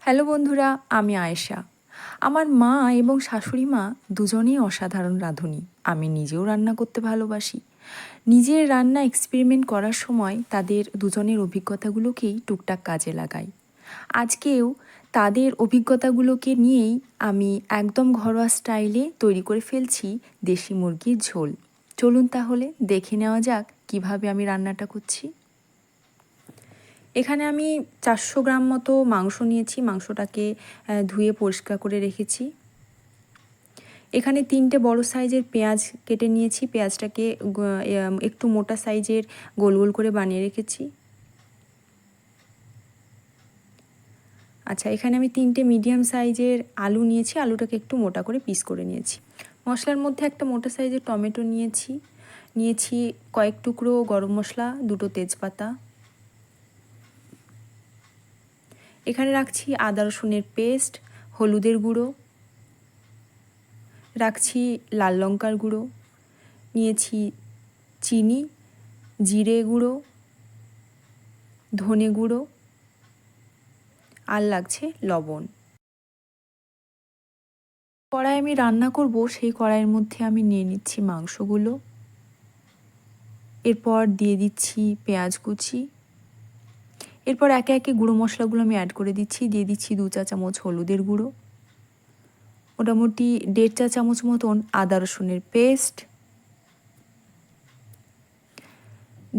Hello বন্ধুরা, আমি আয়েশা। আমার মা এবং শাশুড়ি মা দুজনেই অসাধারণ রাঁধুনি। আমি নিজেও রান্না করতে ভালোবাসি। নিজের রান্না এক্সপেরিমেন্ট করার সময় তাদের দুজনের অভিজ্ঞতাগুলোকেই টুকটাক কাজে লাগাই। আজকেও তাদের অভিজ্ঞতাগুলোকে নিয়েই আমি একদম ঘরোয়া স্টাইলে তৈরি করে ফেলছি দেশি মুরগির ঝোল। চলুন তাহলে দেখে নেওয়া যাক কিভাবে আমি রান্নাটা করছি। এখানে আমি 400 গ্রাম মতো মাংস নিয়েছি। মাংসটাকে ধুয়ে পরিষ্কার করে রেখেছি। এখানে 3টে বড় সাইজের পেঁয়াজ কেটে নিয়েছি। পেঁয়াজটাকে একটু মোটা সাইজের গোল গোল করে বানিয়ে রেখেছি। আচ্ছা, এখানে আমি 3টে মিডিয়াম সাইজের আলু নিয়েছি। আলুটাকে একটু মোটা করে পিস করে নিয়েছি। মশলার মধ্যে একটা মোটা সাইজের টমেটো নিয়েছি কয়েক টুকরো গরম মশলা, 2টো তেজপাতা। এখানে রাখছি আদা রসুনের পেস্ট, হলুদের গুঁড়ো, রাখছি লাল লঙ্কার গুঁড়ো, নিয়েছি চিনি, জিরে গুঁড়ো, ধনে গুঁড়ো, আর লাগছে লবণ। কড়াই আমি রান্না করব, সেই কড়াইয়ের মধ্যে আমি নিয়ে নিচ্ছি মাংসগুলো। এরপর দিয়ে দিচ্ছি পেঁয়াজ কুচি। এরপর একে একে গুঁড়ো মশলাগুলো আমি অ্যাড করে দিচ্ছি। দিয়ে দিচ্ছি 2 চা চামচ হলুদের গুঁড়ো, মোটামুটি 1.5 চা চামচ মতন আদা রসুনের পেস্ট,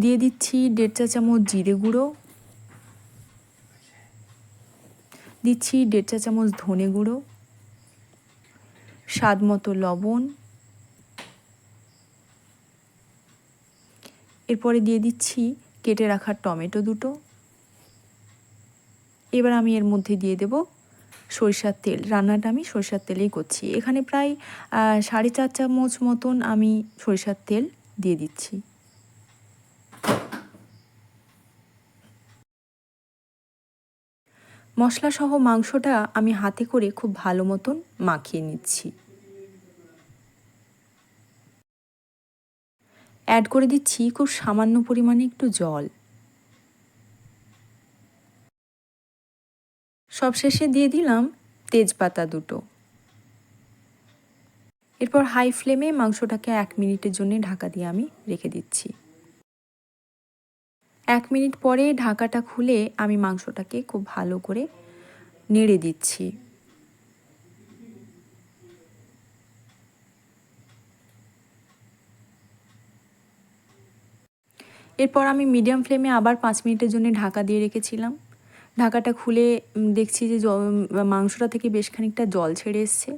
দিয়ে দিচ্ছি 1.5 চা চামচ জিরে গুঁড়ো, দিচ্ছি 1.5 চা চামচ ধনে গুঁড়ো, স্বাদ মতো লবণ। এরপরে দিয়ে দিচ্ছি কেটে রাখা টমেটো 2টো। এবার আমি এর মধ্যে দিয়ে দেব সরিষার তেল। রান্নাটা আমি সরিষার তেলেই করছি। এখানে প্রায় 4.5 চামচ মতন আমি সরিষার তেল দিয়ে দিচ্ছি। মশলাসহ মাংসটা আমি হাতে করে খুব ভালো মতন মাখিয়ে নিচ্ছি। অ্যাড করে দিচ্ছি খুব সামান্য পরিমাণে একটু জল। সবশেষে দিয়ে দিলাম তেজপাতা 2টো। এরপর হাই ফ্লেমে মাংসটাকে 1 মিনিটের জন্য ঢাকা দিয়ে আমি রেখে দিচ্ছি। 1 মিনিট পরে ঢাকাটা খুলে আমি মাংসটাকে খুব ভালো করে নেড়ে দিচ্ছি। এরপর আমি মিডিয়াম ফ্লেমে আবার 5 মিনিটের জন্য ঢাকা দিয়ে রেখেছিলাম। ঢাকাটা খুলে দেখছি যে মাংসটা থেকে বেশ খানিকটা জল ছেড়ে এসছে।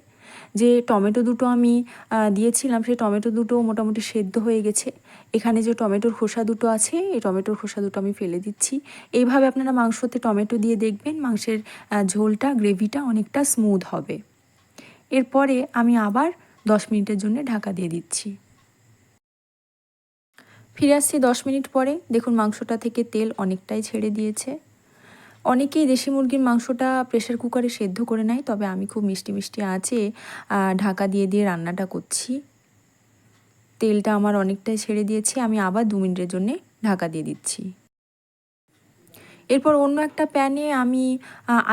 যে টমেটো 2টো আমি দিয়েছিলাম, সেই টমেটো 2টো মোটামুটি সেদ্ধ হয়ে গেছে। এখানে যে টমেটোর খোসা 2টো আছে, এই টমেটোর খোসা 2টো আমি ফেলে দিচ্ছি। এইভাবে আপনারা মাংসতে টমেটো দিয়ে দেখবেন মাংসের ঝোলটা, গ্রেভিটা অনেকটা স্মুথ হবে। এরপরে আমি আবার 10 মিনিটের জন্য ঢাকা দিয়ে দিচ্ছি। ফিরে আসছি 10 মিনিট পরে। দেখুন মাংসটা থেকে তেল অনেকটাই ছেড়ে দিয়েছে। অনেকেই দেশি মুরগির মাংসটা প্রেসার কুকারে সেদ্ধ করে নেয়, তবে আমি খুব মিষ্টি মিষ্টি আঁচে ঢাকা দিয়ে দিয়ে রান্নাটা করছি। তেলটা আমার অনেকটাই ছেড়ে দিয়েছে। আমি আবার 2 মিনিটের জন্যে ঢাকা দিয়ে দিচ্ছি। এরপর অন্য একটা প্যানে আমি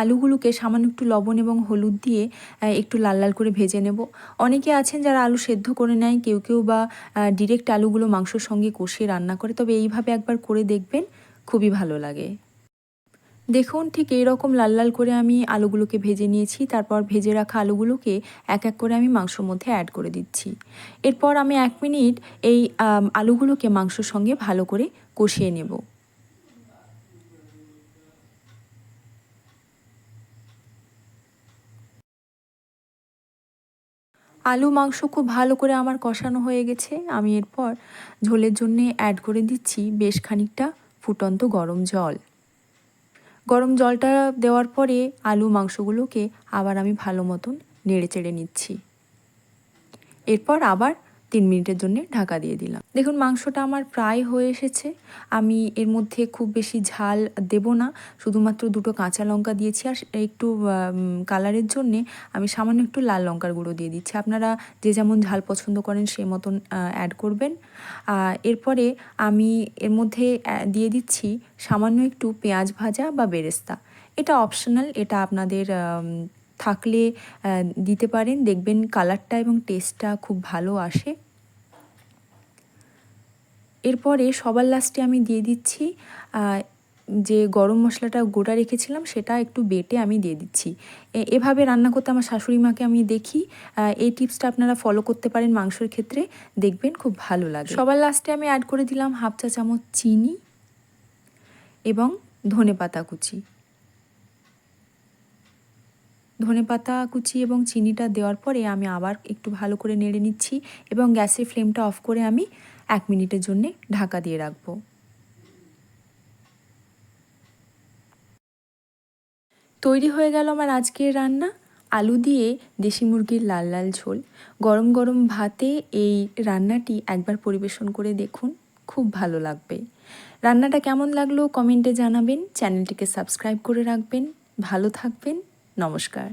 আলুগুলোকে সামান্য একটু লবণ এবং হলুদ দিয়ে একটু লাল লাল করে ভেজে নেব। অনেকে আছেন যারা আলু সেদ্ধ করে নেয়, কেউ কেউ বা ডিরেক্ট আলুগুলো মাংসর সঙ্গে কষিয়ে রান্না করে। তবে এইভাবে একবার করে দেখবেন, খুবই ভালো লাগে। দেখুন ঠিক এইরকম লাল লাল করে আমি আলুগুলোকে ভেজে নিয়েছি। তারপর ভেজে রাখা আলুগুলোকে এক এক করে আমি মাংসর মধ্যে অ্যাড করে দিচ্ছি। এরপর আমি 1 মিনিট এই আলুগুলোকে মাংসর সঙ্গে ভালো করে কষিয়ে নেব। আলু মাংস খুব ভালো করে আমার কষানো হয়ে গেছে। আমি এরপর ঝোলের জন্যে অ্যাড করে দিচ্ছি বেশ খানিকটা ফুটন্ত গরম জল। গরম জলটা দেওয়ার পরে আলু মাংসগুলোকে আবার আমি ভালো মতন নেড়ে চেড়ে নিচ্ছি। এরপর আবার 3 মিনিটের জন্য ঢাকা দিয়ে দিলাম। দেখুন মাংসটা আমার প্রায় হয়ে এসেছে। আমি এর মধ্যে খুব বেশি ঝাল দেব না, শুধুমাত্র 2টো কাঁচা লঙ্কা দিয়েছি। আর একটু কালারের জন্যে আমি সামান্য একটু লাল লঙ্কার গুঁড়ো দিয়ে দিচ্ছি। আপনারা যে যেমন ঝাল পছন্দ করেন সেই মতন অ্যাড করবেন। এরপরে আমি এর মধ্যে দিয়ে দিচ্ছি সামান্য একটু পেঁয়াজ ভাজা বা বেরেস্তা। এটা অপশনাল, এটা আপনাদের থাকলে দিতে পারেন, দেখবেন কালারটা এবং টেস্টটা খুব ভালো আসে। এরপরে সবার লাস্টে আমি দিয়ে দিচ্ছি যে গরম মশলাটা গোটা রেখেছিলাম সেটা একটু বেটে আমি দিয়ে দিচ্ছি। এভাবে রান্না করতে আমার শাশুড়ি মাকে আমি দেখি। এই টিপসটা আপনারা ফলো করতে পারেন মাংসের ক্ষেত্রে, দেখবেন খুব ভালো লাগে। সবার লাস্টে আমি অ্যাড করে দিলাম 1/2 চা চামচ চিনি এবং ধনেপাতা কুচি। ধনেপাতা কুচি এবং চিনিটা দেওয়ার পরে আমি আবার একটু ভালো করে নেড়ে নিচ্ছি এবং গ্যাসের ফ্লেমটা অফ করে আমি 1 মিনিটের জন্যে ঢাকা দিয়ে রাখবো। তৈরি হয়ে গেল আমার আজকের রান্না, আলু দিয়ে দেশি মুরগির লাল লাল ঝোল। গরম গরম ভাতে এই রান্নাটি একবার পরিবেশন করে দেখুন, খুব ভালো লাগবে। রান্নাটা কেমন লাগলো কমেন্টে জানাবেন, চ্যানেলটিকে সাবস্ক্রাইব করে রাখবেন। ভালো থাকবেন, নমস্কার।